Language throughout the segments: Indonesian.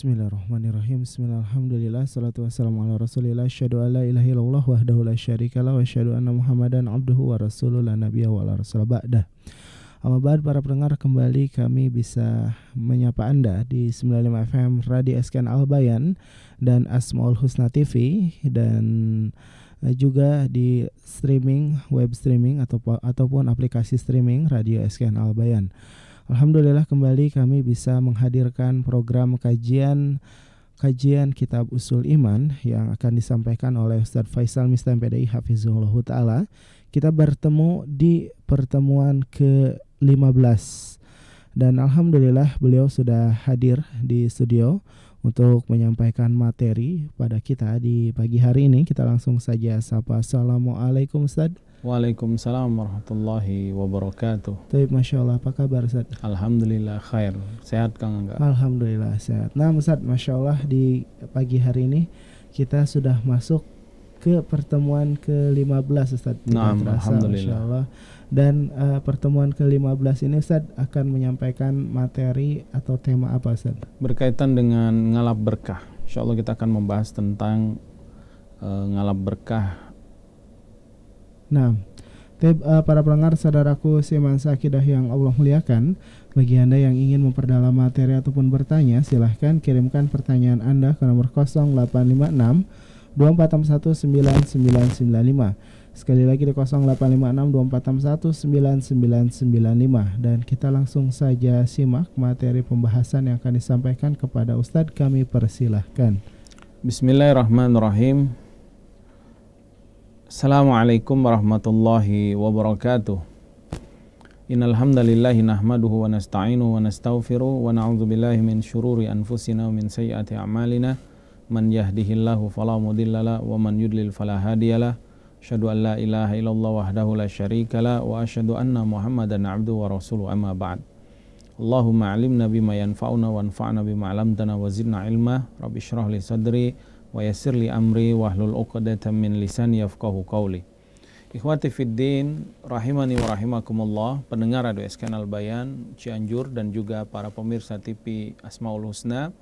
Bismillahirrahmanirrahim. Bismillahirrahmanirrahim. Salatu wassalamu ala rasulillah. Asyhadu an la ilaha illallah wahdahu la syarikalah wa asyhadu anna Muhammadan abduhu wa rasuluh la nabiyya wa la rasul ba'dah. Amma ba'd, para pendengar, kembali kami bisa menyapa Anda di 95 FM Radio SKN Al Bayan dan Asmaul Husna TV, dan juga di streaming, web streaming ataupun aplikasi streaming Radio SKN Al Bayan. Alhamdulillah, kembali kami bisa menghadirkan program kajian Kitab Usul Iman yang akan disampaikan oleh Ustadz Faisal Mistam PDI Hafizullah Ta'ala. Kita bertemu di pertemuan ke-15 dan alhamdulillah beliau sudah hadir di studio untuk menyampaikan materi pada kita di pagi hari ini. Kita langsung saja sapa. Assalamualaikum Ustadz. Waalaikumsalam warahmatullahi wabarakatuh. Baik, Masya Allah, apa kabar Ustadz? Alhamdulillah khair. Sehat Kang Angga? Alhamdulillah sehat. Nah Ustadz, Masya Allah, di pagi hari ini kita sudah masuk ke pertemuan ke-15 Ustadz. Nah, terasa, Alhamdulillah. Masya Allah. Dan pertemuan ke-15 ini Ustadz akan menyampaikan materi atau tema apa Ustadz? Berkaitan dengan ngalap berkah. Insya Allah kita akan membahas tentang ngalap berkah. Nah, para pendengar, saudaraku semansa akidah yang Allah muliakan, bagi Anda yang ingin memperdalam materi ataupun bertanya, silahkan kirimkan pertanyaan Anda ke nomor 0856 2461 9995. Sekali lagi di 0856 2461 9995. Dan kita langsung saja simak materi pembahasan yang akan disampaikan kepada Ustadz. Kami persilahkan. Bismillahirrahmanirrahim. Assalamualaikum warahmatullahi wabarakatuh. Innal hamdalillahi nahmaduhu wa nasta'inuhu wa nastaghfiruh wa na'udzu billahi min syururi anfusina wa min sayyiati a'malina. Man yahdihillahu fala mudhillalah wa man yudlil fala hadiyalah. Asyhadu an la ilaha illallah wahdahu la syarikalah wa asyhadu anna Muhammadan 'abduhu wa rasuluh, amma ba'd. Allahumma 'allimna bima yanfa'una wanfa'na bima 'allamtana wa zidna ilma. Rabbi shrah li sadri wa yassir li amri wahlul 'uqdatam min lisani yafqahu qawli. Ikhwati fiddin, rahimani wa rahimakumullah, pendengar Radio SKN Al Bayan Cianjur dan juga para pemirsa TV Asmaul Husna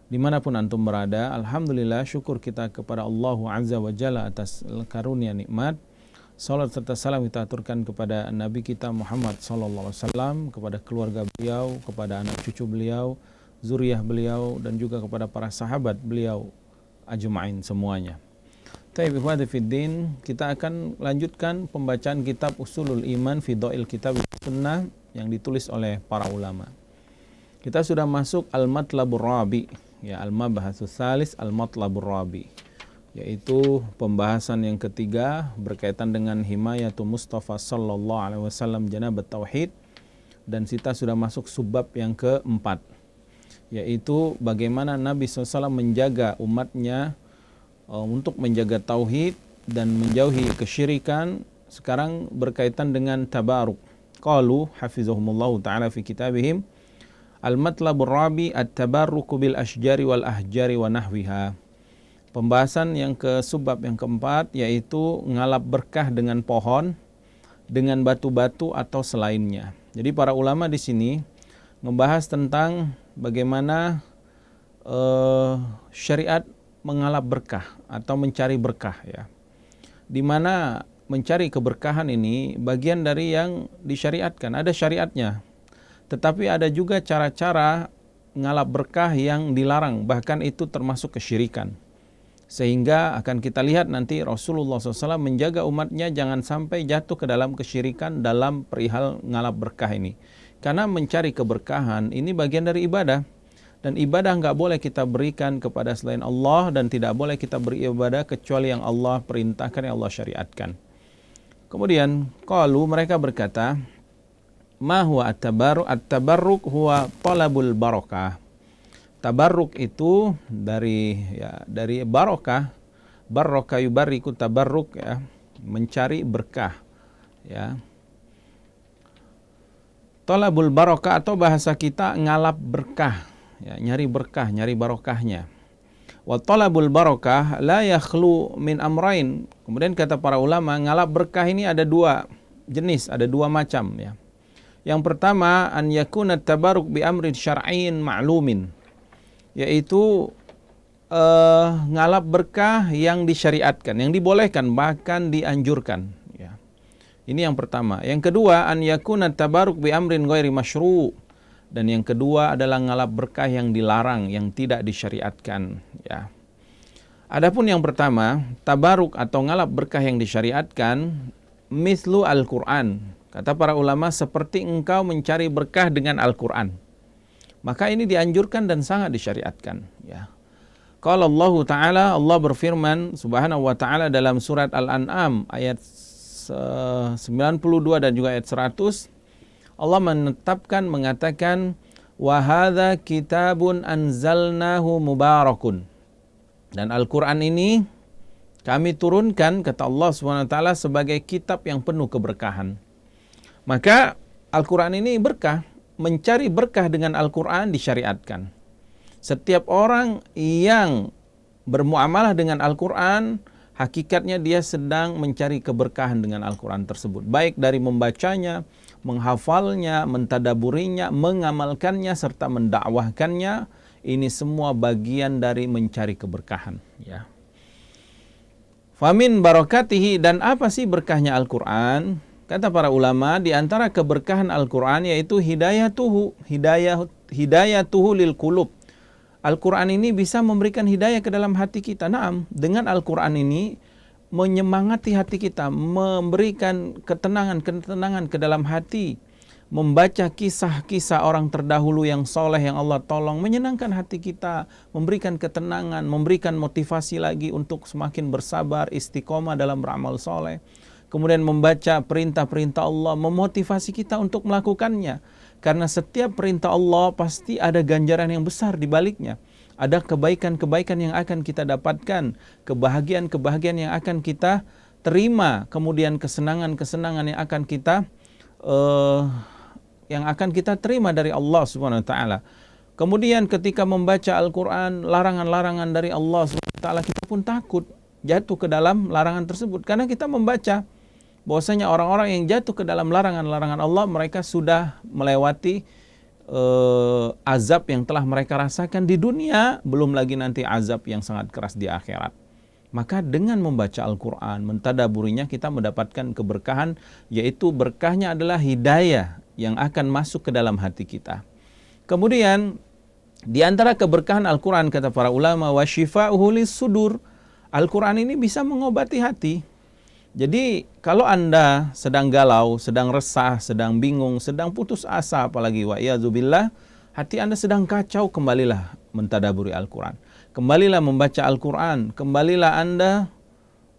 dimanapun antum berada. Alhamdulillah, syukur kita kepada Allah Azza wa Jalla atas karunia nikmat. Salat serta salam kita aturkan kepada Nabi kita Muhammad sallallahu alaihi wasallam, kepada keluarga beliau, kepada anak cucu beliau, zuriyah beliau, dan juga kepada para sahabat beliau ajma'in semuanya. Taib ikhwati fiddin, kita akan lanjutkan pembacaan kitab Usulul Iman fi Dha'il Kitab Sunnah yang ditulis oleh para ulama. Kita sudah masuk Al-Matlabur Rabi, ya, Al-Mabhasus Salis Al-Matlabur Rabi, yaitu pembahasan yang ketiga berkaitan dengan himayatu Mustafa sallallahu alaihi wasallam janabat tauhid, dan kita sudah masuk subbab yang keempat, yaitu bagaimana Nabi SAW menjaga umatnya untuk menjaga tauhid dan menjauhi kesyirikan. Sekarang berkaitan dengan tabaruk. Qalu hafizahumullahu ta'ala fi kitabihim Al-Matlabur Rabi at-tabarruku bil ashjari wal ahjari wa nahwiha. Pembahasan yang ke subbab yang keempat, yaitu ngalap berkah dengan pohon, dengan batu-batu atau selainnya. Jadi para ulama di sini membahas tentang bagaimana syariat mengalap berkah atau mencari berkah, ya. Di mana mencari keberkahan ini bagian dari yang disyariatkan, ada syariatnya. Tetapi ada juga cara-cara ngalap berkah yang dilarang, bahkan itu termasuk kesyirikan. Sehingga akan kita lihat nanti Rasulullah SAW menjaga umatnya jangan sampai jatuh ke dalam kesyirikan dalam perihal ngalap berkah ini. Karena mencari keberkahan ini bagian dari ibadah. Dan ibadah nggak boleh kita berikan kepada selain Allah, dan tidak boleh kita beribadah kecuali yang Allah perintahkan, yang Allah syariatkan. Kemudian qalu, mereka berkata, ma huwa at-tabarruk? At-tabarruk huwa talabul barakah. Tabarruk itu dari barokah. Barokah yubariku, tabarruk, ya, mencari berkah, ya. Talabul barakah atau bahasa kita ngalap berkah, ya, nyari berkah, nyari barokahnya. Wa talabul barakah la yakhlu min amrain. Kemudian kata para ulama, ngalap berkah ini ada dua jenis, ada dua macam, ya. Yang pertama, an yakuna tabaruk bi amrin syar'iyyin ma'lumin. yaitu ngalap berkah yang disyariatkan, yang dibolehkan, bahkan dianjurkan. Ya. Ini yang pertama. Yang kedua, an yakuna tabaruk bi amrin ghairi masyru'. Dan yang kedua adalah ngalap berkah yang dilarang, yang tidak disyariatkan. Ya. Adapun yang pertama, tabaruk atau ngalap berkah yang disyariatkan, mislu Al-Quran. Kata para ulama, seperti engkau mencari berkah dengan Al-Quran. Maka ini dianjurkan dan sangat disyariatkan. Ya. Qala Allah Ta'ala, Allah berfirman subhanahu wa ta'ala dalam surat Al-An'am ayat 92 dan juga ayat 100. Allah menetapkan, mengatakan, wa hadza kitabun anzalnahu mubarakun. Dan Al-Quran ini kami turunkan, kata Allah Subhanahu wa taala, sebagai kitab yang penuh keberkahan. Maka Al-Quran ini berkah, mencari berkah dengan Al-Quran disyariatkan. Setiap orang yang bermuamalah dengan Al-Quran, hakikatnya dia sedang mencari keberkahan dengan Al-Quran tersebut. Baik dari membacanya, menghafalnya, mentadaburinya, mengamalkannya, serta mendakwahkannya. Ini semua bagian dari mencari keberkahan. Ya. Famin barakatihi, dan apa sih berkahnya Al-Quran? Kata para ulama, di antara keberkahan Al-Quran yaitu hidayatuhu lil qulub. Al-Quran ini bisa memberikan hidayah ke dalam hati kita. Naam, dengan Al-Quran ini menyemangati hati kita, memberikan ketenangan ke dalam hati. Membaca kisah-kisah orang terdahulu yang soleh, yang Allah tolong, menyenangkan hati kita, memberikan ketenangan, memberikan motivasi lagi untuk semakin bersabar, istiqomah dalam beramal soleh. Kemudian membaca perintah-perintah Allah, memotivasi kita untuk melakukannya. Karena setiap perintah Allah pasti ada ganjaran yang besar di baliknya. Ada kebaikan-kebaikan yang akan kita dapatkan, kebahagiaan-kebahagiaan yang akan kita terima, kemudian kesenangan-kesenangan yang akan kita terima dari Allah Subhanahu wa taala. Kemudian ketika membaca Al-Qur'an, larangan-larangan dari Allah Subhanahu wa taala, kita pun takut jatuh ke dalam larangan tersebut karena kita membaca bahwasanya orang-orang yang jatuh ke dalam larangan-larangan Allah, mereka sudah melewati azab yang telah mereka rasakan di dunia, belum lagi nanti azab yang sangat keras di akhirat. Maka dengan membaca Al-Quran, mentadaburinya, kita mendapatkan keberkahan, yaitu berkahnya adalah hidayah yang akan masuk ke dalam hati kita. Kemudian, di antara keberkahan Al-Quran, kata para ulama, wa syifa'uhu lis-sudur. Al-Quran ini bisa mengobati hati. Jadi kalau Anda sedang galau, sedang resah, sedang bingung, sedang putus asa, apalagi wa'iyadzubillah, hati Anda sedang kacau, kembalilah mentadaburi Al-Quran. Kembalilah membaca Al-Quran. Kembalilah Anda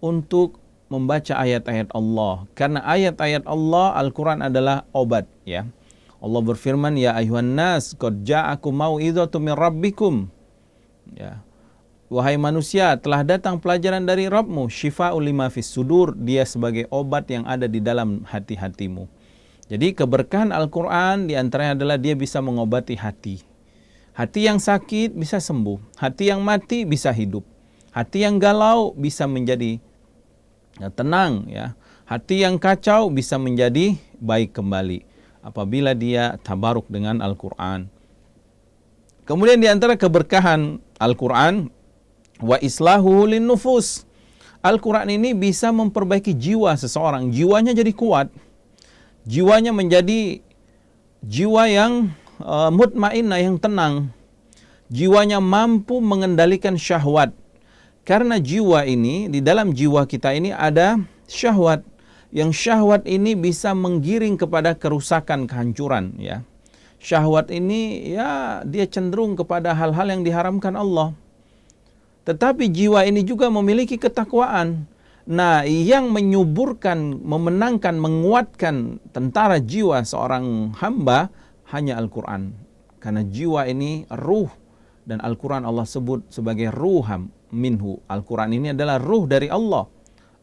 untuk membaca ayat-ayat Allah. Karena ayat-ayat Allah, Al-Quran adalah obat. Ya. Allah berfirman, ya ayuhan nas, qad ja'akum mau'izatu min rabbikum. Ya. Wahai manusia, telah datang pelajaran dari Rabbmu, syifa'ul lima fis sudur, dia sebagai obat yang ada di dalam hati-hatimu. Jadi keberkahan Al-Quran diantaranya adalah dia bisa mengobati hati. Hati yang sakit bisa sembuh, hati yang mati bisa hidup, hati yang galau bisa menjadi tenang, ya. Hati yang kacau bisa menjadi baik kembali apabila dia tabaruk dengan Al-Quran. Kemudian diantara keberkahan Al-Quran, wa islahu lin nufus. Al-Quran ini bisa memperbaiki jiwa seseorang. Jiwanya jadi kuat. Jiwanya menjadi jiwa yang mutmainnah, yang tenang. Jiwanya mampu mengendalikan syahwat. Karena jiwa ini, di dalam jiwa kita ini ada syahwat. Yang syahwat ini bisa menggiring kepada kerusakan, kehancuran. Ya. Syahwat ini ya dia cenderung kepada hal-hal yang diharamkan Allah. Tetapi jiwa ini juga memiliki ketakwaan. Nah, yang menyuburkan, memenangkan, menguatkan tentara jiwa seorang hamba hanya Al-Quran. Karena jiwa ini ruh, dan Al-Quran Allah sebut sebagai ruham minhu. Al-Quran ini adalah ruh dari Allah.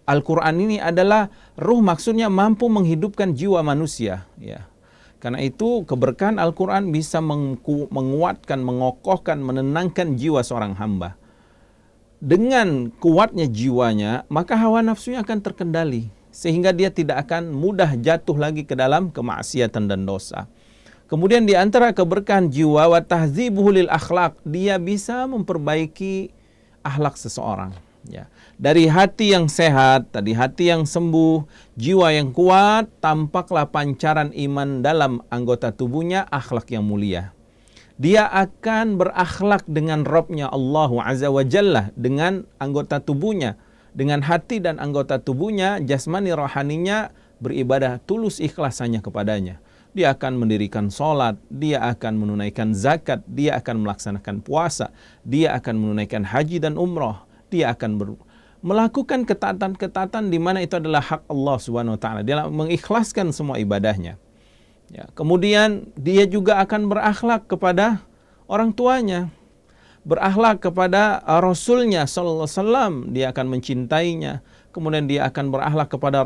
Al-Quran ini adalah ruh, maksudnya mampu menghidupkan jiwa manusia. Ya. Karena itu keberkahan Al-Quran bisa menguatkan, mengokohkan, menenangkan jiwa seorang hamba. Dengan kuatnya jiwanya, maka hawa nafsunya akan terkendali. Sehingga dia tidak akan mudah jatuh lagi ke dalam kemaksiatan dan dosa. Kemudian di antara keberkahan jiwa wa tahdzibuhu lil akhlaq, dia bisa memperbaiki akhlak seseorang, ya. Dari hati yang sehat, tadi hati yang sembuh, jiwa yang kuat, tampaklah pancaran iman dalam anggota tubuhnya, akhlak yang mulia. Dia akan berakhlak dengan Rabb-nya Allah Azza wa Jalla, dengan anggota tubuhnya, dengan hati dan anggota tubuhnya, jasmani rohaninya beribadah tulus ikhlas hanya kepadanya. Dia akan mendirikan sholat, dia akan menunaikan zakat, dia akan melaksanakan puasa, dia akan menunaikan haji dan umroh, dia akan melakukan ketaatan-ketaatan di mana itu adalah hak Allah Subhanahu wa taala. Dia mengikhlaskan semua ibadahnya. Ya, kemudian dia juga akan berakhlak kepada orang tuanya, berakhlak kepada Rasulnya sallallahu alaihi wasallam, dia akan mencintainya. Kemudian dia akan berakhlak kepada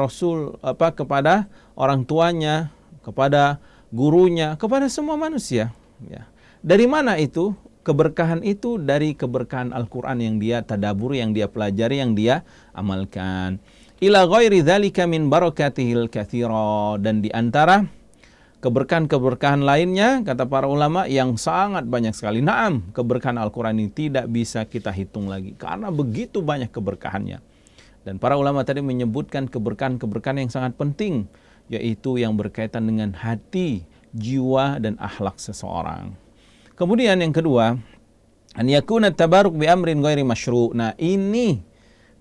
kepada orang tuanya, kepada gurunya, kepada semua manusia. Ya. Dari mana itu? Keberkahan itu dari keberkahan Al-Quran yang dia tadaburi, yang dia pelajari, yang dia amalkan. Ila ghairi dzalika min barakatihil katsira, dan di antara keberkahan-keberkahan lainnya, kata para ulama, yang sangat banyak sekali. Naam, keberkahan Al-Quran ini tidak bisa kita hitung lagi, karena begitu banyak keberkahannya. Dan para ulama tadi menyebutkan keberkahan-keberkahan yang sangat penting, yaitu yang berkaitan dengan hati, jiwa, dan akhlak seseorang. Kemudian yang kedua, an yakuna tabaruk bi amrin ghairi masyru'. Nah, ini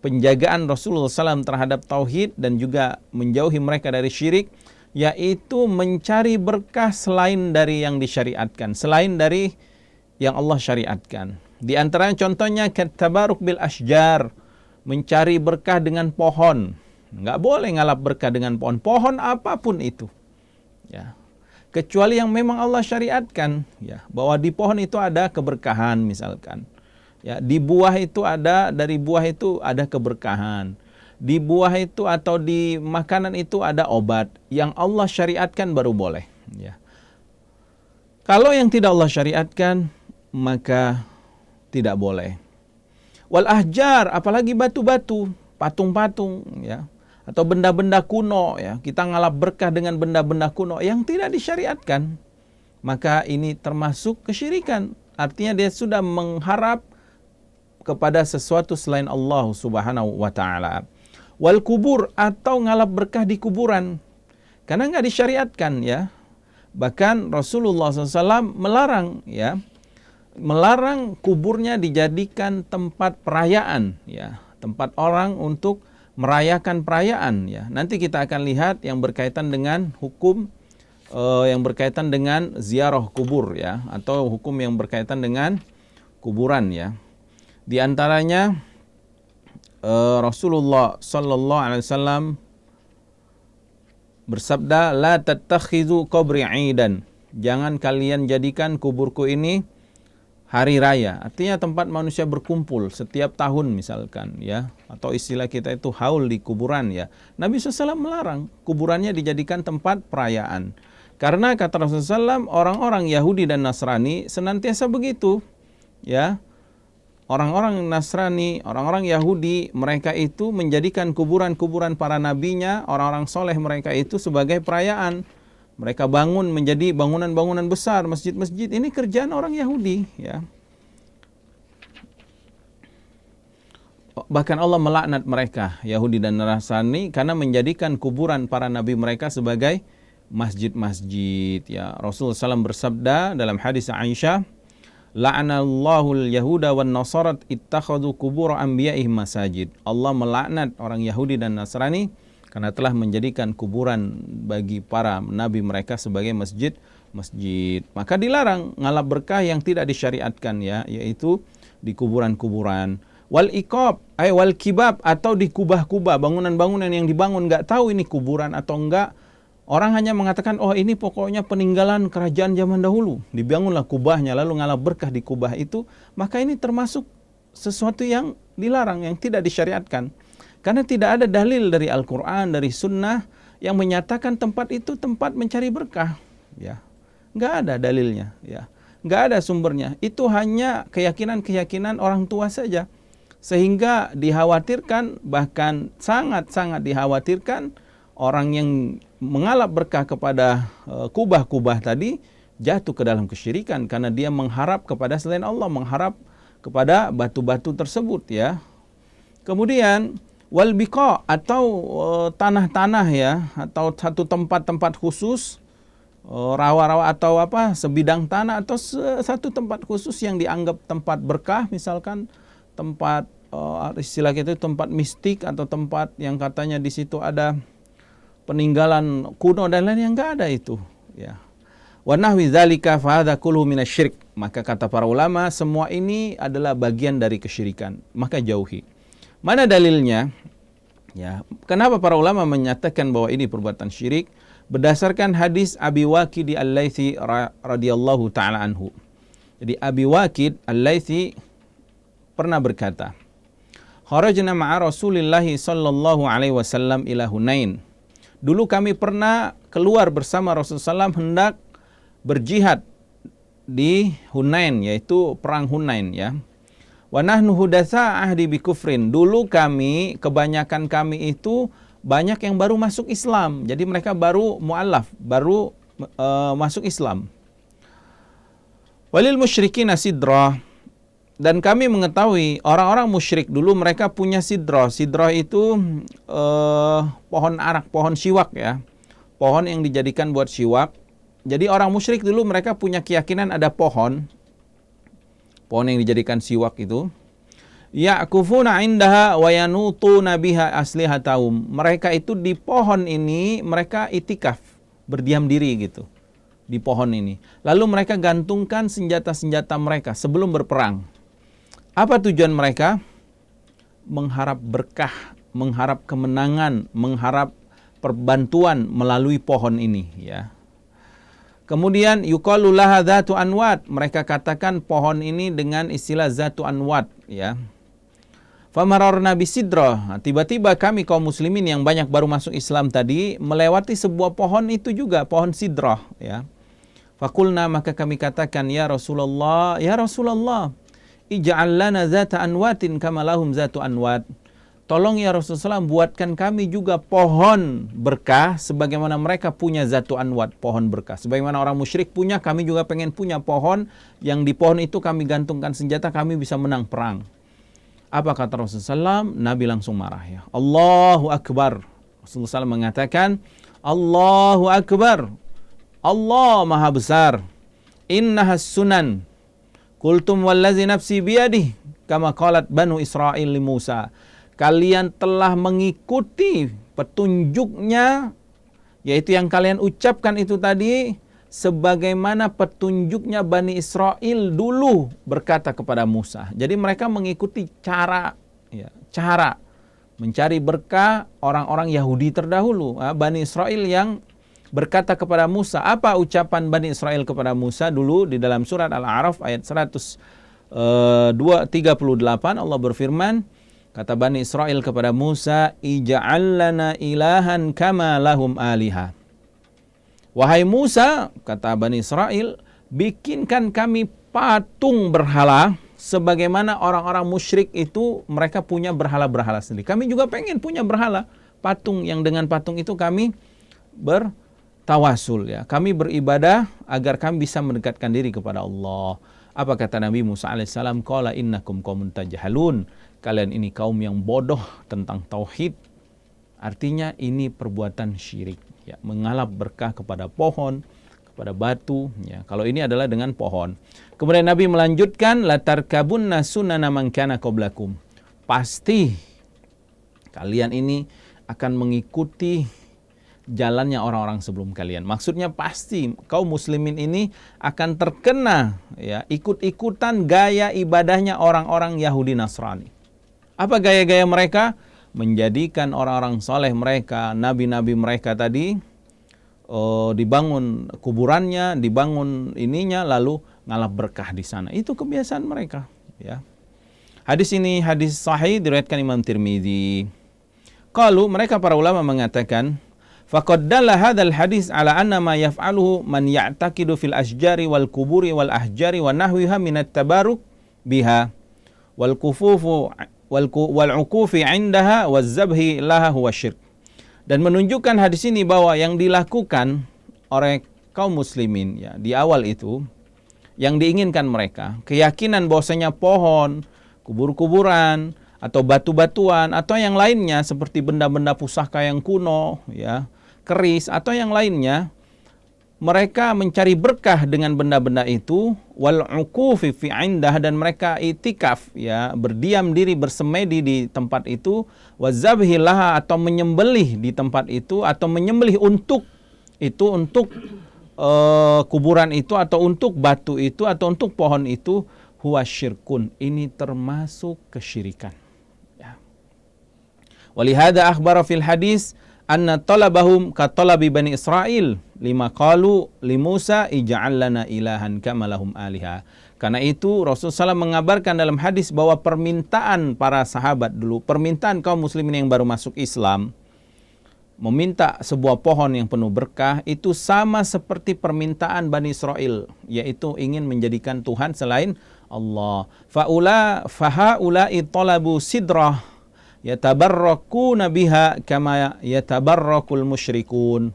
penjagaan Rasulullah SAW terhadap tauhid dan juga menjauhi mereka dari syirik, yaitu mencari berkah selain dari yang disyariatkan, selain dari yang Allah syariatkan. Di antaranya contohnya tabaruk bil asjar, mencari berkah dengan pohon. Nggak boleh ngalap berkah dengan pohon, pohon apapun itu, ya, kecuali yang memang Allah syariatkan, ya, bahwa di pohon itu ada keberkahan misalkan, ya, di buah itu ada, dari buah itu ada keberkahan, di buah itu atau di makanan itu ada obat, yang Allah syariatkan baru boleh, ya. Kalau yang tidak Allah syariatkan maka tidak boleh. Wal ahjar, apalagi batu-batu, patung-patung, ya, atau benda-benda kuno, ya, kita ngalap berkah dengan benda-benda kuno yang tidak disyariatkan, maka ini termasuk kesyirikan. Artinya dia sudah mengharap kepada sesuatu selain Allah Subhanahu wa taala. Wal kubur, atau ngalap berkah di kuburan, karena nggak disyariatkan, ya. Bahkan Rasulullah SAW melarang, ya, melarang kuburnya dijadikan tempat perayaan, ya, tempat orang untuk merayakan perayaan, ya. Nanti kita akan lihat yang berkaitan dengan hukum yang berkaitan dengan ziarah kubur, ya, atau hukum yang berkaitan dengan kuburan, ya. Di antaranya Rasulullah sallallahu alaihi wasallam bersabda, la tattakhidhu qabri 'idan. Jangan kalian jadikan kuburku ini hari raya, artinya tempat manusia berkumpul setiap tahun misalkan, ya, atau istilah kita itu haul di kuburan, ya. Nabi SAW melarang kuburannya dijadikan tempat perayaan, karena kata Rasulullah SAW, orang-orang Yahudi dan Nasrani senantiasa begitu, ya. Orang-orang Nasrani, orang-orang Yahudi, mereka itu menjadikan kuburan-kuburan para nabinya, orang-orang soleh mereka itu sebagai perayaan. Mereka bangun menjadi bangunan-bangunan besar, masjid-masjid. Ini kerjaan orang Yahudi, ya. Bahkan Allah melaknat mereka, Yahudi dan Nasrani, karena menjadikan kuburan para nabi mereka sebagai masjid-masjid, ya. Rasulullah SAW bersabda dalam hadis Aisyah, la'anallahu al-yahuda wan nasarat ittakhadhu qubur anbiya'ihim masajid. Allah melaknat orang Yahudi dan Nasrani karena telah menjadikan kuburan bagi para nabi mereka sebagai masjid. Maka dilarang ngalap berkah yang tidak disyariatkan, ya, yaitu di kuburan-kuburan. Wal iqab, wal kibab, atau di kubah-kubah, bangunan-bangunan yang dibangun nggak tahu ini kuburan atau enggak. Orang hanya mengatakan, oh ini pokoknya peninggalan kerajaan zaman dahulu. Dibangunlah kubahnya, lalu ngalap berkah di kubah itu. Maka ini termasuk sesuatu yang dilarang, yang tidak disyariatkan. Karena tidak ada dalil dari Al-Quran, dari Sunnah yang menyatakan tempat itu tempat mencari berkah, ya. Nggak ada dalilnya, ya. Nggak ada sumbernya. Itu hanya keyakinan-keyakinan orang tua saja. Sehingga dikhawatirkan, bahkan sangat-sangat dikhawatirkan, orang yang mengalap berkah kepada kubah-kubah tadi jatuh ke dalam kesyirikan karena dia mengharap kepada selain Allah, mengharap kepada batu-batu tersebut ya. Kemudian wal biqa atau tanah-tanah ya, atau satu tempat-tempat khusus, rawa-rawa atau sebidang tanah atau satu tempat khusus yang dianggap tempat berkah, misalkan tempat istilah kita itu tempat mistik atau tempat yang katanya di situ ada peninggalan kuno dan lain yang enggak ada itu ya. Wa nahwi dzalika fa hadza kulluhu minasyirik. Maka kata para ulama semua ini adalah bagian dari kesyirikan, maka jauhi. Mana dalilnya? Ya, kenapa para ulama menyatakan bahwa ini perbuatan syirik? Berdasarkan hadis Abi Waqid Al-Laitsi radhiyallahu taala anhu. Jadi Abi Waqid Al-Laitsi pernah berkata, "Kharajna ma'a Rasulillah sallallahu alaihi wasallam ila Hunain." Dulu kami pernah keluar bersama Rasulullah SAW hendak berjihad di Hunain, yaitu perang Hunain ya. Wa nahnu hudatsa ahdi bi kufrin. Dulu kami, kebanyakan kami itu banyak yang baru masuk Islam. Jadi mereka baru mu'allaf, baru masuk Islam. Walil musyrikin sidrah. Dan kami mengetahui orang-orang musyrik dulu mereka punya sidrah. Sidrah itu pohon arak, pohon siwak ya. Pohon yang dijadikan buat siwak. Jadi orang musyrik dulu mereka punya keyakinan ada pohon yang dijadikan siwak itu. Ya'kufuna indaha wa yanutuna biha aslihatahum. Mereka itu di pohon ini mereka itikaf, berdiam diri gitu. Di pohon ini. Lalu mereka gantungkan senjata-senjata mereka sebelum berperang. Apa tujuan mereka? Mengharap berkah, mengharap kemenangan, mengharap perbantuan melalui pohon ini ya. Kemudian yuqalu laha dzatu anwat. Mereka katakan pohon ini dengan istilah zatu anwat ya. Famararna bisidra. Tiba-tiba kami kaum muslimin yang banyak baru masuk Islam tadi melewati sebuah pohon itu juga, pohon sidrah ya. Fakulna, maka kami katakan, ya Rasulullah, ij'al lana zata anwatin kama lahum zatu anwat. Tolong ya Rasulullah buatkan kami juga pohon berkah sebagaimana mereka punya zatu anwat, pohon berkah. Sebagaimana orang musyrik punya, kami juga pengen punya pohon yang di pohon itu kami gantungkan senjata, kami bisa menang perang. Apa kata Rasulullah SAW? Nabi langsung marah ya. Allahu Akbar. Rasulullah SAW mengatakan, Allahu Akbar. Allah Maha Besar. Innahas sunan. Qultum wallazi nafsi biyadih. Kama qalat Banu Israel li Musa. Kalian telah mengikuti petunjuknya, yaitu yang kalian ucapkan itu tadi, sebagaimana petunjuknya Bani Israel dulu berkata kepada Musa. Jadi mereka mengikuti cara mencari berkah orang-orang Yahudi terdahulu, Bani Israel yang berkata kepada Musa. Apa ucapan Bani Israel kepada Musa dulu di dalam surat Al-A'raf ayat 138 Allah berfirman, kata Bani Israel kepada Musa, ija'al lana ilahan kama lahum aliha. Wahai Musa, kata Bani Israel, bikinkan kami patung berhala sebagaimana orang-orang musyrik itu mereka punya berhala-berhala sendiri. Kami juga pengen punya berhala, patung yang dengan patung itu kami bertawasul ya. Kami beribadah agar kami bisa mendekatkan diri kepada Allah. Apa kata Nabi Musa alaihissalam? Qala innakum qaumun tajhalun. Kalian ini kaum yang bodoh tentang tauhid. Artinya ini perbuatan syirik ya, mengalap berkah kepada pohon, kepada batu ya. Kalau ini adalah dengan pohon. Kemudian Nabi melanjutkan, la tarkabunna sunana man kana qablakum. Pasti kalian ini akan mengikuti jalannya orang-orang sebelum kalian. Maksudnya pasti kaum muslimin ini akan terkena ya, ikut-ikutan gaya ibadahnya orang-orang Yahudi Nasrani. Apa gaya-gaya mereka? Menjadikan orang-orang soleh mereka, nabi-nabi mereka tadi, dibangun kuburannya, dibangun ininya, lalu ngalap berkah di sana. Itu kebiasaan mereka. Ya. Hadis ini hadis sahih diriwayatkan Imam Tirmidzi. Kalau mereka para ulama mengatakan, faqad dalla hadzal hadis ala anna ma yaf'aluhu man ya'taqidu fil asjari wal kuburi wal ahjari wa nahwiha min at-tabaruk biha wal kufufu wal uqufi 'indaha waz laha huwa syirk. Dan menunjukkan hadis ini bahwa yang dilakukan oleh kaum muslimin ya di awal itu yang diinginkan mereka, keyakinan bahwasanya pohon, kubur-kuburan atau batu-batuan atau yang lainnya seperti benda-benda pusaka yang kuno ya, keris atau yang lainnya, mereka mencari berkah dengan benda-benda itu, wal uqufi fi indah, dan mereka itikaf ya, berdiam diri bersemedi di tempat itu, wazabhi laha, atau menyembelih di tempat itu atau menyembelih untuk itu, untuk kuburan itu atau untuk batu itu atau untuk pohon itu, huwa syirkun, ini termasuk kesyirikan ya. Walihada akhbara fil hadis anna talabahum ka talabi bani Israel lima qalu li Musa ij'al lana ilahan kama lahum aliha. Karena itu Rasulullah SAW mengabarkan dalam hadis bahwa permintaan para sahabat dulu, permintaan kaum muslimin yang baru masuk Islam, meminta sebuah pohon yang penuh berkah, itu sama seperti permintaan Bani Israel, yaitu ingin menjadikan Tuhan selain Allah. Fahaula'i talabu sidrah yatabarrakuna biha kama yatabarrakul musyrikun.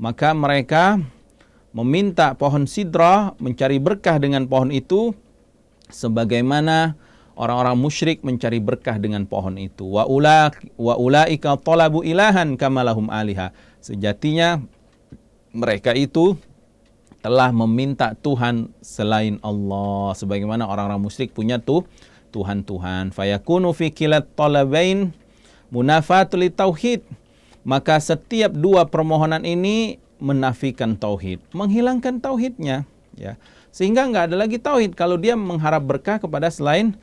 Maka mereka meminta pohon sidrah, mencari berkah dengan pohon itu sebagaimana orang-orang musyrik mencari berkah dengan pohon itu. Wa ulaika talabu ilahan kama lahum aliha. Sejatinya mereka itu telah meminta Tuhan selain Allah, sebagaimana orang-orang musyrik punya Tuhan-Tuhan. Fayakunu fi kilat talabain munafatul tauhid. Maka setiap dua permohonan ini menafikan tauhid, menghilangkan tauhidnya ya. Sehingga enggak ada lagi tauhid kalau dia mengharap berkah kepada selain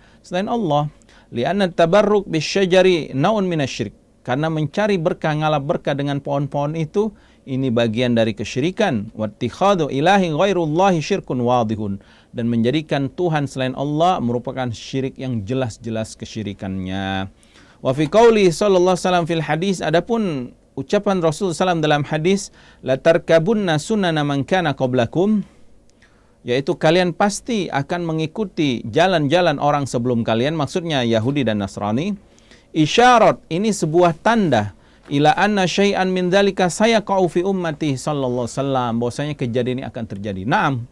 Allah. Li'anna tabarruk bisyajari naun minasyirik. Karena mencari berkah, ngalap berkah dengan pohon-pohon itu, ini bagian dari kesyirikan. Wattikhadhu ilahi ghairullahi syirkun wadihun. Dan menjadikan Tuhan selain Allah merupakan syirik yang jelas-jelas kesyirikannya. Wa fi qauli sallallahu alaihi wasallam fil hadis, adapun ucapan Rasulullah SAW dalam hadis, la tarkabunna sunana man kana qablakum, yaitu kalian pasti akan mengikuti jalan-jalan orang sebelum kalian, maksudnya Yahudi dan Nasrani. Isyarat, ini sebuah tanda, ila anna syai'an min dzalika sayaqa'u fi ummati sallallahu alaihi wasallam, bahwasanya kejadian ini akan terjadi. Naam,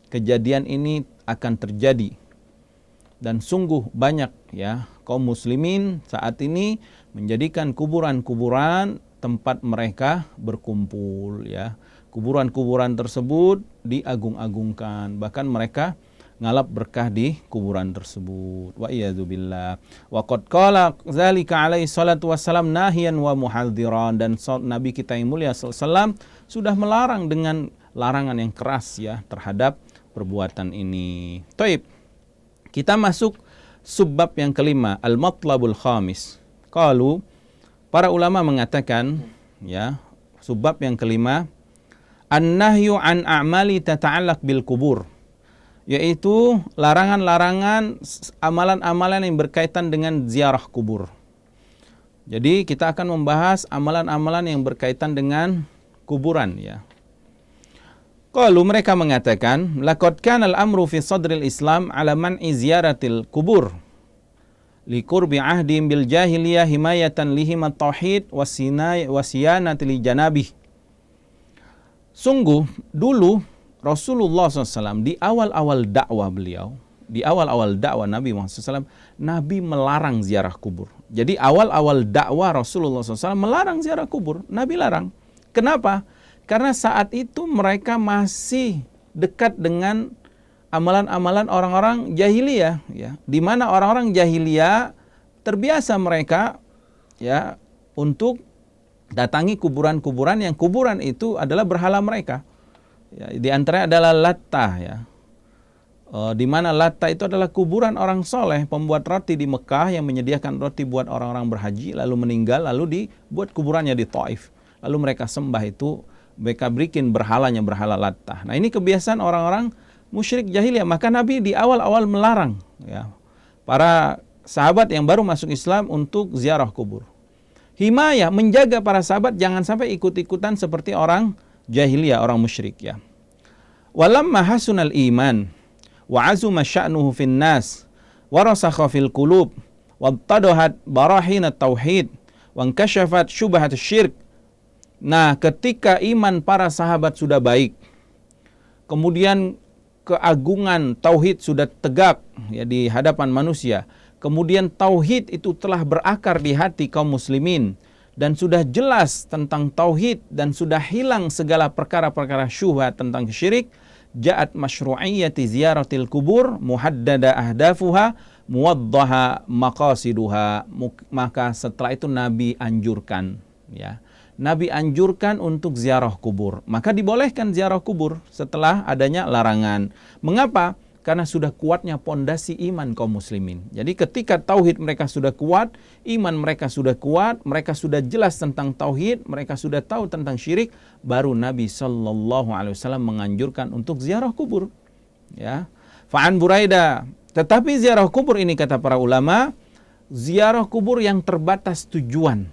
kejadian ini akan terjadi. Dan sungguh banyak ya kaum muslimin saat ini menjadikan kuburan-kuburan tempat mereka berkumpul ya. Kuburan-kuburan tersebut diagung-agungkan, bahkan mereka ngalap berkah di kuburan tersebut. Wa iyadzubillah. Wa qad qala dzalika alaihi salatu wassalam nahiyan wa muhadziran, dan Nabi kita yang mulia sallallahu alaihi wasallam sudah melarang dengan larangan yang keras ya terhadap perbuatan ini. Taib. Kita masuk subbab yang kelima, al-matlabul khamis. Qalu, para ulama mengatakan ya, subbab yang kelima, an-nahyu an a'mali tata'allaq bil kubur, yaitu larangan-larangan amalan-amalan yang berkaitan dengan ziarah kubur. Jadi kita akan membahas amalan-amalan yang berkaitan dengan kuburan ya. Qalu, mereka mengatakan, laqad kana al-amru fi sadril Islam ala man'i ziyaratil kubur liqurbi ahdihim bil jahiliyah himayatan lihim at-tauhid wasiyanatil janabih. Sungguh dulu Rasulullah SAW di awal-awal dakwah beliau, di awal-awal dakwah Nabi Muhammad SAW, Nabi melarang ziarah kubur. Jadi awal-awal dakwah Rasulullah SAW melarang ziarah kubur, Nabi larang. Kenapa? Karena saat itu mereka masih dekat dengan amalan-amalan orang-orang jahiliyah, ya, di mana orang-orang jahiliyah terbiasa mereka ya untuk datangi kuburan-kuburan yang kuburan itu adalah berhala mereka. Ya, di antaranya adalah Latta ya. Di mana Latta itu adalah kuburan orang soleh, pembuat roti di Mekah yang menyediakan roti buat orang-orang berhaji lalu meninggal, lalu dibuat kuburannya di Taif. Lalu mereka sembah itu, mereka bikin berhalanya, berhala Latta. Nah, ini kebiasaan orang-orang musyrik jahiliyah. Maka Nabi di awal-awal melarang ya para sahabat yang baru masuk Islam untuk ziarah kubur. Himayah, menjaga para sahabat jangan sampai ikut-ikutan seperti orang jahiliyah, orang musyrik ya. Walamma hasunal iman wa azuma sya'nuhu fin nas wa rasakha fil qulub wa tadahat barahin at-tauhid wa inkashafat syubhat asy-syirk. Nah, ketika iman para sahabat sudah baik kemudian keagungan tauhid sudah tegak ya di hadapan manusia, kemudian tauhid itu telah berakar di hati kaum muslimin dan sudah jelas tentang tauhid dan sudah hilang segala perkara-perkara syubhat tentang syirik, ja'at masyru'iyyati ziyaratil kubur muhaddada ahdafuha muwaddaha maqasiduha. Maka setelah itu Nabi anjurkan, ya. Nabi anjurkan untuk ziarah kubur. Maka dibolehkan ziarah kubur setelah adanya larangan. Mengapa? Karena sudah kuatnya pondasi iman kaum muslimin. Jadi ketika tauhid mereka sudah kuat, iman mereka sudah kuat, mereka sudah jelas tentang tauhid, mereka sudah tahu tentang syirik, baru Nabi SAW menganjurkan untuk ziarah kubur. Ya. Fa'an Buraidah. Tetapi ziarah kubur ini kata para ulama, ziarah kubur yang terbatas tujuan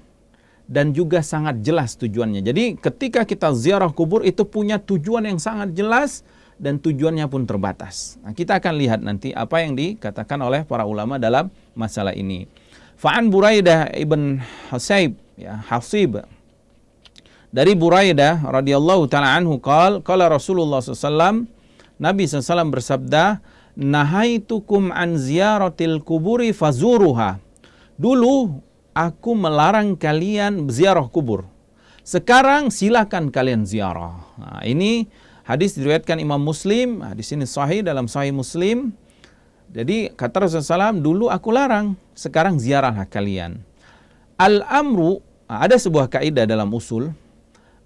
dan juga sangat jelas tujuannya. Jadi ketika kita ziarah kubur itu punya tujuan yang sangat jelas dan tujuannya pun terbatas. Nah, kita akan lihat nanti apa yang dikatakan oleh para ulama dalam masalah ini. Fa'an Buraidah ibn Hasib, ya, Hasib. Dari Buraidah radhiyallahu taala anhu qala Rasulullah SAW, Nabi SAW bersabda, nahaitukum an ziyaratil kuburi fazuruha. Dulu aku melarang kalian ziarah kubur. Sekarang silakan kalian ziarah. Nah, ini hadis diriwayatkan Imam Muslim. Hadis ini sahih dalam Sahih Muslim. Jadi kata Rasulullah SAW, dulu aku larang, sekarang ziarahlah kalian. Al-amru, ada sebuah kaidah dalam usul.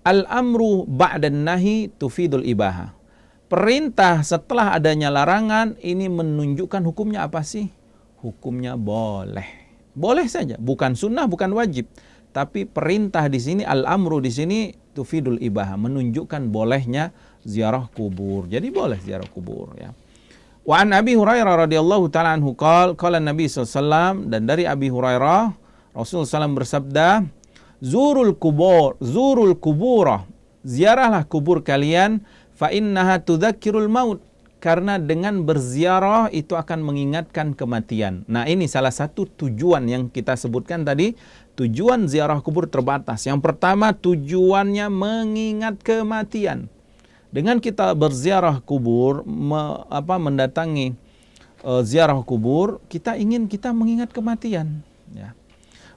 Al-amru ba'dan nahi tufidul ibaha. Perintah setelah adanya larangan ini menunjukkan hukumnya apa sih? Hukumnya boleh. Boleh saja, bukan sunnah, bukan wajib. Tapi perintah di sini, al-amru di sini tufidul ibaha, menunjukkan bolehnya ziarah kubur. Jadi boleh ziarah kubur, ya. Wa an Abi Hurairah radhiyallahu taala anhu qala Nabi SAW, dan dari Abi Hurairah Rasulullah SAW bersabda, zurul kubura, ziarahlah kubur kalian, fa innaha tudzakirul maut. Karena dengan berziarah itu akan mengingatkan kematian. Nah, ini salah satu tujuan yang kita sebutkan tadi. Tujuan ziarah kubur terbatas. Yang pertama, tujuannya mengingat kematian. Dengan kita berziarah kubur, mendatangi ziarah kubur, kita ingin kita mengingat kematian. Ya.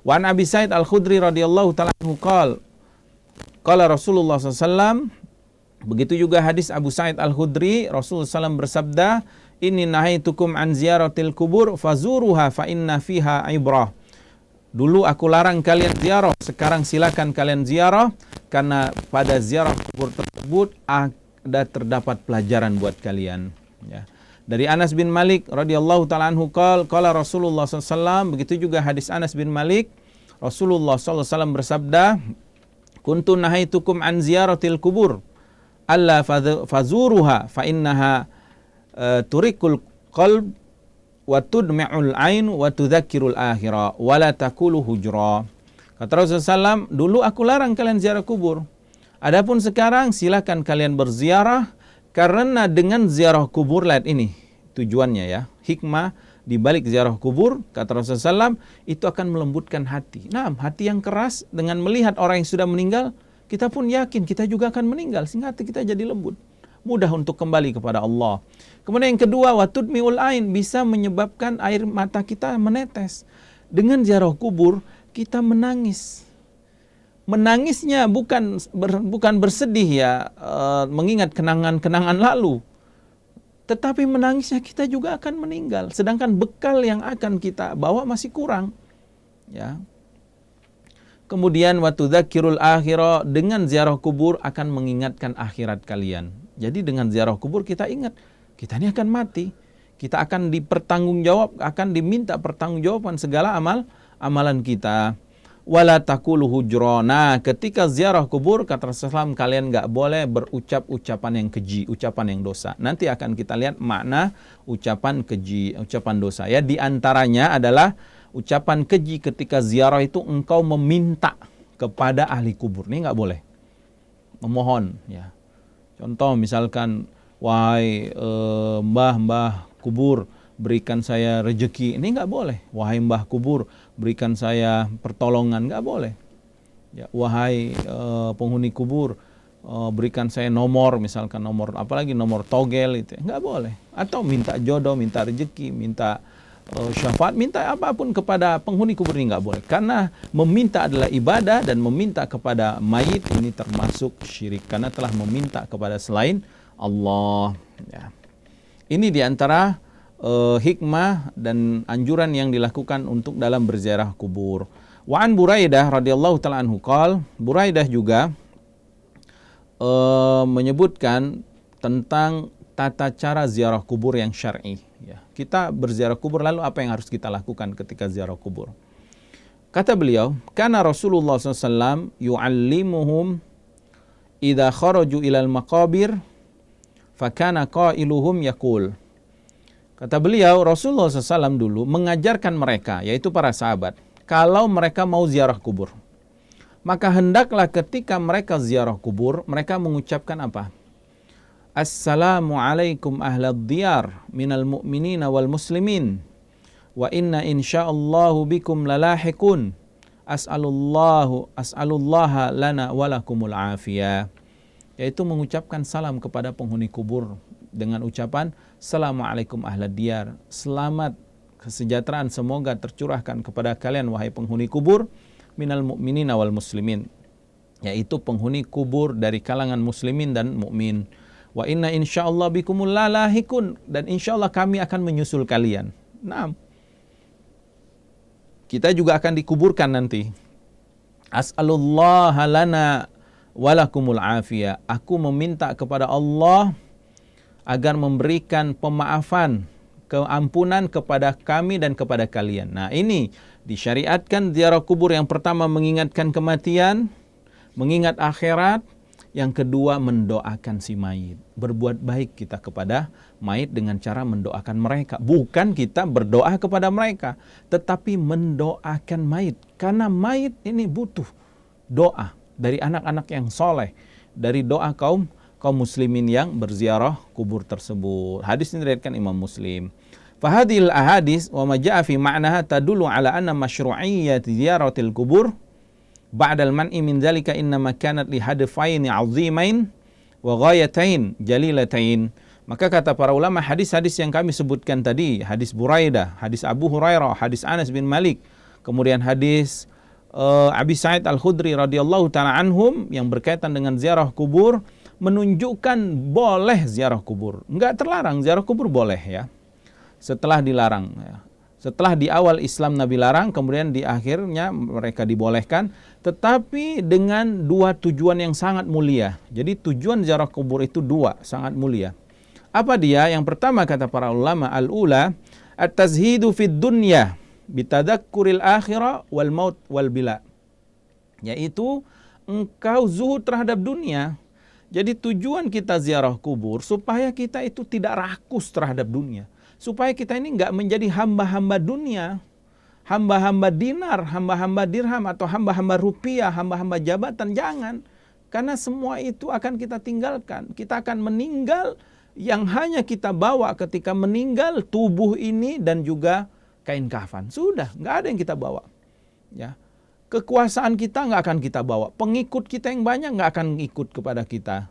Wa an Abi Sa'id Al-Khudri radhiyallahu ta'ala anhu qala Rasulullah SAW. Begitu juga hadis Abu Sa'id Al-Khudri, Rasulullah SAW bersabda, inni nahaitukum an ziyaratil kubur fazuruha fa inna fiha ibrah. Dulu aku larang kalian ziarah, sekarang silakan kalian ziarah, karena pada ziarah kubur tersebut terdapat pelajaran buat kalian. Ya. Dari Anas bin Malik radhiyallahu ta'ala anhu qala Rasulullah SAW, begitu juga hadis Anas bin Malik, Rasulullah SAW bersabda, kuntu nahaitukum an ziyaratil kubur alla fazuruha fa innaha turikul qalb wa tudmi'ul ain wa tudzakkirul akhirah wa la taqulu hujra. Kata Rasulullah SAW, dulu aku larang kalian ziarah kubur. Adapun sekarang silakan kalian berziarah, karena dengan ziarah kubur, lihat ini tujuannya ya, hikmah di balik ziarah kubur, kata Rasulullah SAW, itu akan melembutkan hati. Nah, hati yang keras dengan melihat orang yang sudah meninggal, kita pun yakin kita juga akan meninggal, sehingga hati kita jadi lembut, mudah untuk kembali kepada Allah. Kemudian yang kedua, watudmiul ain, bisa menyebabkan air mata kita menetes. Dengan ziarah kubur kita menangis. Menangisnya bukan bersedih ya, mengingat kenangan-kenangan lalu, tetapi menangisnya kita juga akan meninggal. Sedangkan bekal yang akan kita bawa masih kurang. Ya. Kemudian watudzakkirul akhirah, dengan ziarah kubur akan mengingatkan akhirat kalian. Jadi dengan ziarah kubur kita ingat, kita ini akan mati. Kita akan dipertanggungjawab, akan diminta pertanggungjawaban segala amalan kita. Wala taqulu hujra. Nah, ketika ziarah kubur, kata Rasulullah SAW, kalian enggak boleh berucap ucapan yang keji, ucapan yang dosa. Nanti akan kita lihat makna ucapan keji, ucapan dosa. Ya, di antaranya adalah ucapan keji ketika ziarah itu engkau meminta kepada ahli kubur. Ini enggak boleh. Memohon, ya. Contoh misalkan, wahai mbah kubur, berikan saya rejeki. Ini enggak boleh. Wahai mbah kubur, berikan saya pertolongan. Enggak boleh. Ya, wahai penghuni kubur, berikan saya nomor, misalkan nomor, apalagi nomor togel itu, nggak boleh. Atau minta jodoh, minta rezeki, minta syafaat, minta apapun kepada penghuni kubur ini nggak boleh. Karena meminta adalah ibadah, dan meminta kepada mayit ini termasuk syirik, karena telah meminta kepada selain Allah. Ya. Ini diantara hikmah dan anjuran yang dilakukan untuk dalam berziarah kubur. Wa an Buraidah radhiyallahu taala anhu qol, Buraidah juga menyebutkan tentang tata cara ziarah kubur yang syar'i. Ya. Kita berziarah kubur, lalu apa yang harus kita lakukan ketika ziarah kubur? Kata beliau, karena Rasulullah SAW yu'allimuhum idha kharaju ilal maqabir fakana qailuhum yaqul. Kata beliau, Rasulullah SAW dulu mengajarkan mereka, yaitu para sahabat, kalau mereka mau ziarah kubur, maka hendaklah ketika mereka ziarah kubur, mereka mengucapkan apa? Assalamualaikum ahlad diyar minal mu'minina wal muslimin wa inna insyaallahu bikum lalahiqun as'alullaha lana walakumul afiyah. Yaitu mengucapkan salam kepada penghuni kubur dengan ucapan Assalamualaikum ahlad diyar, selamat kesejahteraan semoga tercurahkan kepada kalian wahai penghuni kubur, minal mu'minina wal muslimin, yaitu penghuni kubur dari kalangan muslimin dan mukmin. Wa inna insyaallah bikumul lalahikun, dan insyaallah kami akan menyusul kalian. Nah, kita juga akan dikuburkan nanti. As'alullaha lana walakumul afiyah. Aku meminta kepada Allah agar memberikan pemaafan, keampunan kepada kami dan kepada kalian. Nah, ini disyariatkan ziarah kubur. Yang pertama mengingatkan kematian, mengingat akhirat. Yang kedua mendoakan si mayit. Berbuat baik kita kepada mayit dengan cara mendoakan mereka. Bukan kita berdoa kepada mereka, tetapi mendoakan mayit. Karena mayit ini butuh doa dari anak-anak yang soleh, dari doa kaum muslimin yang berziarah kubur tersebut. Hadis ini diriwayatkan Imam Muslim. Fahadil ahadis wa ma jaa fi ma'naha tadullu ala anna masyru'iyyat ziyaratil kubur ba'dal man'i min dzalika innama kanat li hadafaini 'azimain wa ghayatain jalilatain. Maka kata para ulama, hadis-hadis yang kami sebutkan tadi, hadis Buraidah, hadis Abu Hurairah, hadis Anas bin Malik, kemudian hadis Abi Sa'id Al-Khudri radhiyallahu taala anhum yang berkaitan dengan ziarah kubur, menunjukkan boleh ziarah kubur. Enggak terlarang, ziarah kubur boleh ya. Setelah dilarang ya. Setelah di awal Islam Nabi larang, kemudian di akhirnya mereka dibolehkan, tetapi dengan dua tujuan yang sangat mulia. Jadi tujuan ziarah kubur itu dua, sangat mulia. Apa dia? Yang pertama kata para ulama, al-ula at-tazhidu fid dunya bitadakkuril akhirah wal maut wal bila. Yaitu engkau zuhud terhadap dunia. Jadi tujuan kita ziarah kubur supaya kita itu tidak rakus terhadap dunia. Supaya kita ini enggak menjadi hamba-hamba dunia, hamba-hamba dinar, hamba-hamba dirham, atau hamba-hamba rupiah, hamba-hamba jabatan. Jangan. Karena semua itu akan kita tinggalkan. Kita akan meninggal, yang hanya kita bawa ketika meninggal tubuh ini dan juga kain kafan. Sudah, enggak ada yang kita bawa. Ya. Kekuasaan kita enggak akan kita bawa. Pengikut kita yang banyak enggak akan ikut kepada kita.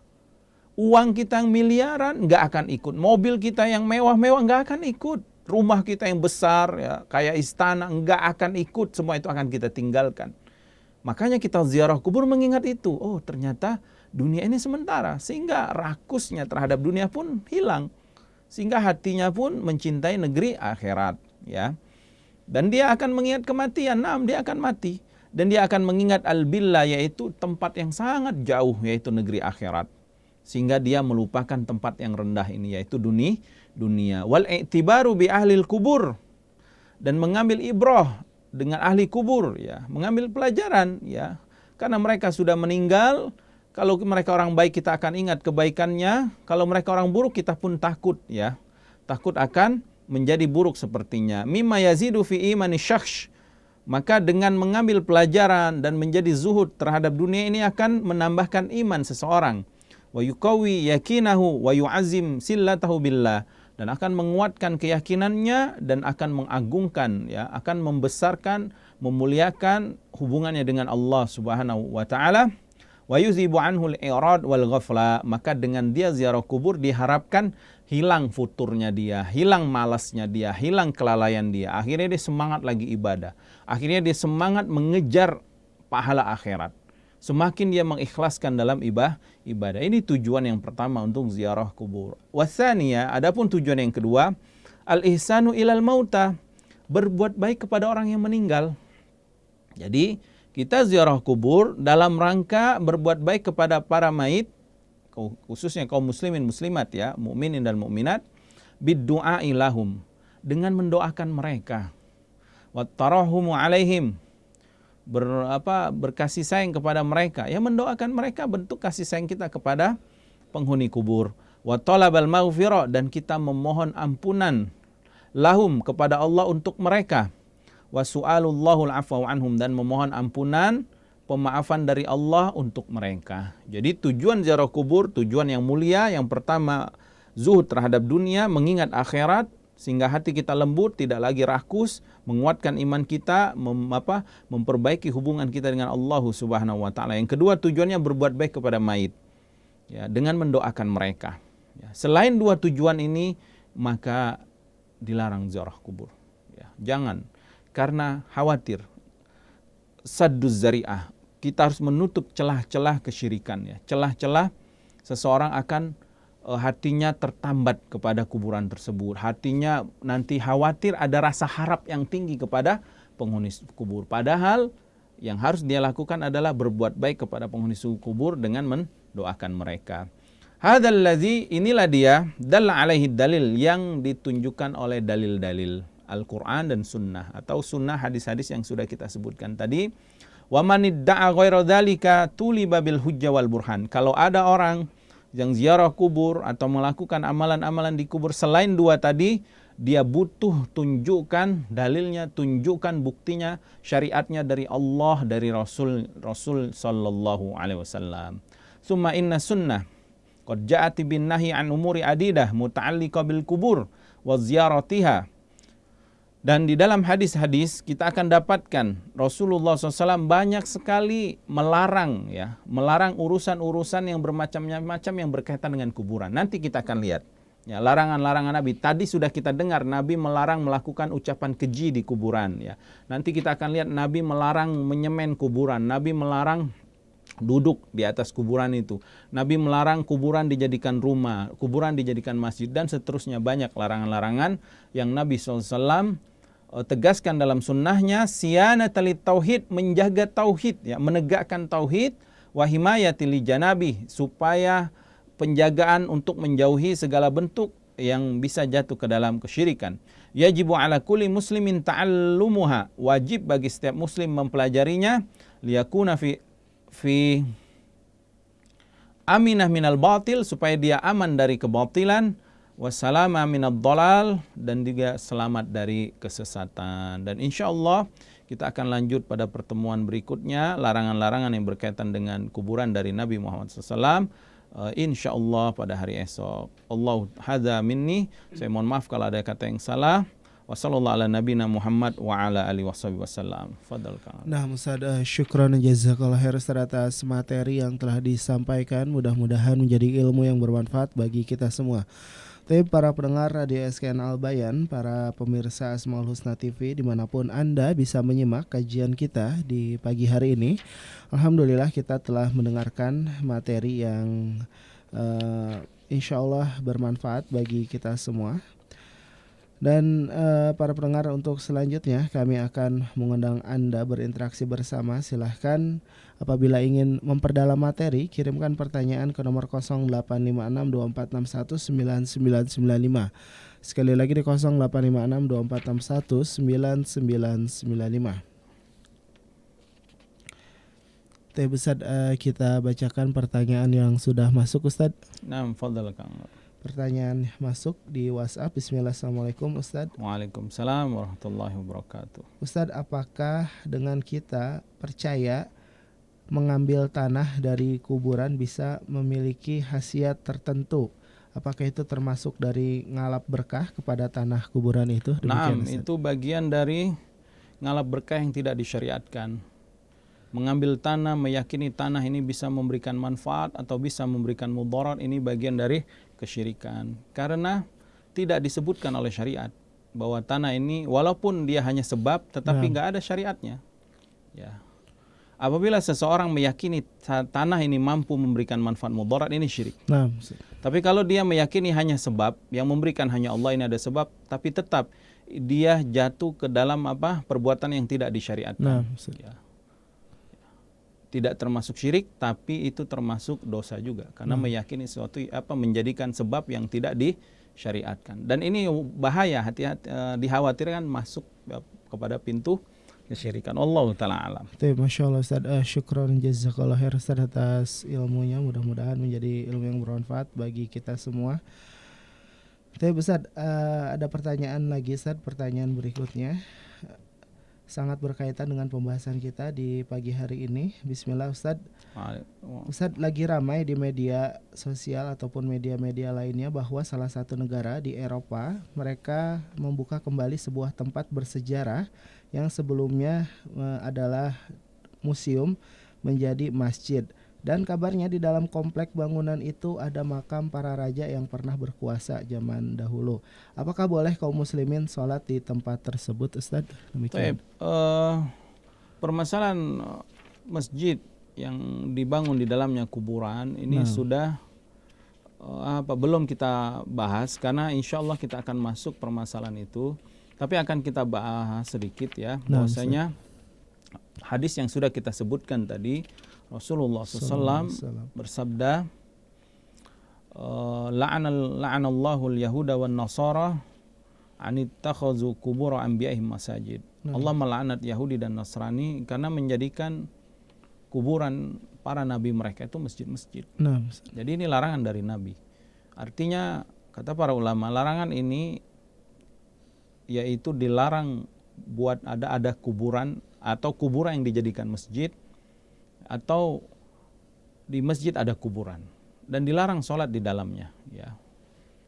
Uang kita yang miliaran nggak akan ikut. Mobil kita yang mewah-mewah nggak akan ikut. Rumah kita yang besar ya kayak istana nggak akan ikut. Semua itu akan kita tinggalkan. Makanya kita ziarah kubur mengingat itu. Oh, ternyata dunia ini sementara, sehingga rakusnya terhadap dunia pun hilang. Sehingga hatinya pun mencintai negeri akhirat, ya. Dan dia akan mengingat kematian. Dia akan mati. Dan dia akan mengingat al-billah, yaitu tempat yang sangat jauh, yaitu negeri akhirat. Sehingga dia melupakan tempat yang rendah ini, yaitu dunia. Wal i'tibaru bi ahlil kubur, dan mengambil ibrah dengan ahli kubur, ya, mengambil pelajaran, ya, karena mereka sudah meninggal. Kalau mereka orang baik, kita akan ingat kebaikannya. Kalau mereka orang buruk, kita pun takut, ya, takut akan menjadi buruk sepertinya. Mimma yazidu fi imani syakhs. Maka dengan mengambil pelajaran dan menjadi zuhud terhadap dunia ini akan menambahkan iman seseorang. Wa yuqawi yakinahu wa yu'azzim sillatahu billah, dan akan menguatkan keyakinannya dan akan mengagungkan, ya, akan membesarkan, memuliakan hubungannya dengan Allah Subhanahu wa taala. Wa yuzibu anhu al-i'rad wal ghafla, maka dengan dia ziarah kubur diharapkan hilang futurnya dia, hilang malasnya dia, hilang kelalaian dia. Akhirnya dia semangat lagi ibadah. Akhirnya dia semangat mengejar pahala akhirat. Semakin dia mengikhlaskan dalam ibadah. Ini tujuan yang pertama untuk ziarah kubur. Wasaniya, adapun tujuan yang kedua, al-ihsanu ilal mauta, berbuat baik kepada orang yang meninggal. Jadi kita ziarah kubur dalam rangka berbuat baik kepada para mayit, khususnya kaum muslimin muslimat ya, mukminin dan mukminat, biddu'a ilahum, dengan mendoakan mereka, wattarahumu alaihim, berkasih sayang kepada mereka. Ya, mendoakan mereka bentuk kasih sayang kita kepada penghuni kubur. Wa talabal maghfirah, dan kita memohon ampunan lahum, kepada Allah untuk mereka. Wa su'alullahul afwa anhum, dan memohon ampunan, pemaafan dari Allah untuk mereka. Jadi tujuan ziarah kubur, tujuan yang mulia. Yang pertama, zuhud terhadap dunia, mengingat akhirat, sehingga hati kita lembut, tidak lagi rakus, menguatkan iman kita, memperbaiki hubungan kita dengan Allah Subhanahu wa taala. Yang kedua, tujuannya berbuat baik kepada mayit, ya, dengan mendoakan mereka. Ya, selain dua tujuan ini, maka dilarang ziarah kubur. Ya, jangan, karena khawatir sadduz zari'ah. Kita harus menutup celah-celah kesyirikan, ya. Celah-celah seseorang akan hatinya tertambat kepada kuburan tersebut. Hatinya nanti khawatir, ada rasa harap yang tinggi kepada penghuni kubur. Padahal yang harus dia lakukan adalah berbuat baik kepada penghuni kubur dengan mendoakan mereka. Hadzal ladzi, inilah dia, dalla alaihi dalil, yang ditunjukkan oleh dalil-dalil Al-Quran dan Sunnah, atau Sunnah, hadis-hadis yang sudah kita sebutkan tadi. Wa man idda'a ghaira dzalika tuliba bil hujjah wal burhan. Kalau ada orang yang ziarah kubur atau melakukan amalan-amalan di kubur selain dua tadi, dia butuh tunjukkan dalilnya, tunjukkan buktinya, syariatnya dari Allah, dari Rasul sallallahu alaihi wasallam. Summa inna sunnah qad ja'at bin nahi an umuri adidah muta'alliqa bil kubur wa ziyaratiha. Dan di dalam hadis-hadis kita akan dapatkan Rasulullah SAW banyak sekali melarang, ya, melarang urusan-urusan yang bermacam-macam yang berkaitan dengan kuburan. Nanti kita akan lihat, ya, larangan-larangan Nabi. Tadi sudah kita dengar Nabi melarang melakukan ucapan keji di kuburan, ya. Nanti kita akan lihat Nabi melarang menyemen kuburan, Nabi melarang duduk di atas kuburan itu, Nabi melarang kuburan dijadikan rumah, kuburan dijadikan masjid, dan seterusnya. Banyak larangan-larangan yang Nabi SAW tegaskan dalam sunnahnya. Siyanatal tauhid, menjaga tauhid, ya, menegakkan tauhid. Wa himayatil janabi, supaya penjagaan untuk menjauhi segala bentuk yang bisa jatuh ke dalam kesyirikan. Yajibu ala kulli muslimin ta'allumuha, wajib bagi setiap muslim mempelajarinya. Liyakuna fi aminah minal batil, supaya dia aman dari kebatilan. Wassalama minad dhalal, dan juga selamat dari kesesatan. Dan insya Allah kita akan lanjut pada pertemuan berikutnya, larangan-larangan yang berkaitan dengan kuburan dari Nabi Muhammad SAW, insya Allah pada hari esok. Allah hadza minni, saya mohon maaf kalau ada kata yang salah. Wassallallahu ala nabiyina Muhammad wa ala alihi wasallam. Fadal Kang. Nah, Ustaz, syukran jazakallahu khair atas materi yang telah disampaikan. Mudah-mudahan menjadi ilmu yang bermanfaat bagi kita semua. Tapi para pendengar Radio SKN Al-Bayan, para pemirsa Asmaul Husna TV dimanapun Anda bisa menyimak kajian kita di pagi hari ini. Alhamdulillah kita telah mendengarkan materi yang insya Allah bermanfaat bagi kita semua. Dan para pendengar, untuk selanjutnya kami akan mengundang Anda berinteraksi bersama. Silahkan apabila ingin memperdalam materi, kirimkan pertanyaan ke nomor 085624619995. Sekali lagi di 085624619995. Ustaz, kita bacakan pertanyaan yang sudah masuk, Ustaz. Nah, fadal Kang. Pertanyaan masuk di WhatsApp. Bismillah. Assalamualaikum Ustadz. Waalaikumsalam warahmatullahi wabarakatuh. Ustadz, apakah dengan kita percaya mengambil tanah dari kuburan bisa memiliki khasiat tertentu? Apakah itu termasuk dari ngalap berkah kepada tanah kuburan itu? Nah, itu bagian dari ngalap berkah yang tidak disyariatkan. mengambil tanah, meyakini tanah ini bisa memberikan manfaat atau bisa memberikan mudarat, ini bagian dari kesyirikan. Karena tidak disebutkan oleh syariat bahwa tanah ini walaupun dia hanya sebab, tetapi nggak ada syariatnya. Ya. Apabila seseorang meyakini tanah ini mampu memberikan manfaat mudarat, ini syirik. Tapi kalau dia meyakini hanya sebab, yang memberikan hanya Allah, ini ada sebab, tapi tetap dia jatuh ke dalam perbuatan yang tidak disyariatkan. Ya. Tidak termasuk syirik, tapi itu termasuk dosa juga, karena meyakini sesuatu menjadikan sebab yang tidak disyariatkan. Dan ini bahaya, hati-hati, dikhawatirkan masuk kepada pintu kesyirikan. Allah Ta'ala alam. Masya Allah Ustaz, syukran jazakallah khair Ustaz atas ilmunya, mudah-mudahan menjadi ilmu yang bermanfaat bagi kita semua. Ustaz, ada pertanyaan lagi Ustaz, pertanyaan berikutnya sangat berkaitan dengan pembahasan kita di pagi hari ini. Bismillah Ustaz. Ustaz, lagi ramai di media sosial ataupun media-media lainnya bahwa salah satu negara di Eropa, mereka membuka kembali sebuah tempat bersejarah yang sebelumnya adalah museum menjadi masjid. Dan kabarnya di dalam komplek bangunan itu ada makam para raja yang pernah berkuasa zaman dahulu. Apakah boleh kaum muslimin sholat di tempat tersebut Ustaz? Permasalahan masjid yang dibangun di dalamnya kuburan ini sudah belum kita bahas, karena insya Allah kita akan masuk permasalahan itu. Tapi akan kita bahas sedikit ya, bahwasanya hadis yang sudah kita sebutkan tadi, Rasulullah SAW bersabda, la'anallahu al-yahuda wan nasara anittakhadhu qubur anbiya'ihim masajid. Allah melaknat Yahudi dan Nasrani karena menjadikan kuburan para nabi mereka itu masjid-masjid. Jadi ini larangan dari Nabi. Artinya kata para ulama, larangan ini yaitu dilarang buat ada kuburan atau kuburan yang dijadikan masjid, atau di masjid ada kuburan, dan dilarang sholat di dalamnya ya.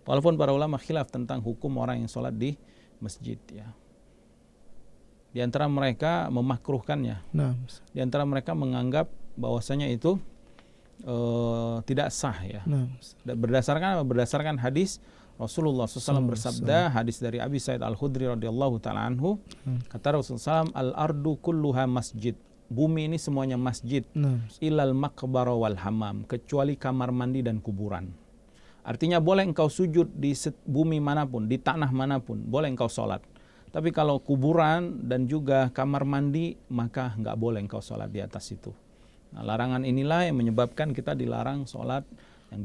Walaupun para ulama khilaf tentang hukum orang yang sholat di masjid ya. Di antara mereka memakruhkannya. Di antara mereka menganggap bahwasanya itu tidak sah ya. Berdasarkan hadis Rasulullah SAW bersabda, hadis dari Abi Sa'id Al-Khudri radhiyallahu ta'ala anhu, kata Rasulullah SAW, al-ardu kulluha masjid, bumi ini semuanya masjid, ilal maqbara wal hamam, kecuali kamar mandi dan kuburan. Artinya boleh engkau sujud di bumi manapun, di tanah manapun, boleh engkau sholat. Tapi kalau kuburan dan juga kamar mandi, maka enggak boleh engkau sholat di atas itu. Nah, larangan inilah yang menyebabkan kita dilarang sholat yang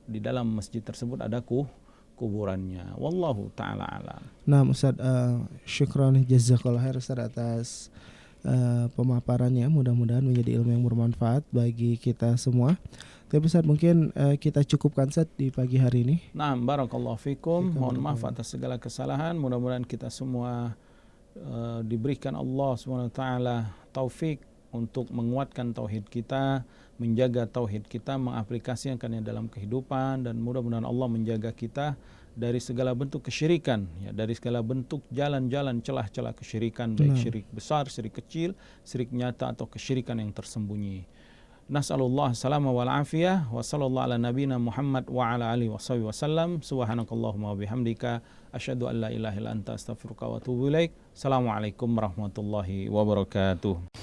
di dalam masjid tersebut ada kuburannya. Wallahu ta'ala alam. Nah Ustaz, syukran jazakallah khair Ustaz atas pemaparannya, mudah-mudahan menjadi ilmu yang bermanfaat bagi kita semua. Tapi Ustaz, mungkin kita cukupkan Ustaz di pagi hari ini. Nah, barakallahu fikum. Mohon maaf atas segala kesalahan. Mudah-mudahan kita semua diberikan Allah SWT taufik untuk menguatkan tauhid kita, menjaga tauhid kita, mengaplikasikannya dalam kehidupan, dan mudah-mudahan Allah menjaga kita dari segala bentuk kesyirikan ya, dari segala bentuk jalan-jalan celah-celah kesyirikan, baik syirik besar, syirik kecil, syirik nyata atau kesyirikan yang tersembunyi. Nas'alullah salama wal afiyah wa sallallahu ala nabina Muhammad wa ala alihi wasallam. Subhanakallahumma wa bihamdika asyhadu an la ilaha illa anta astaghfiruka wa atubu ilaik. Assalamualaikum warahmatullahi wabarakatuh.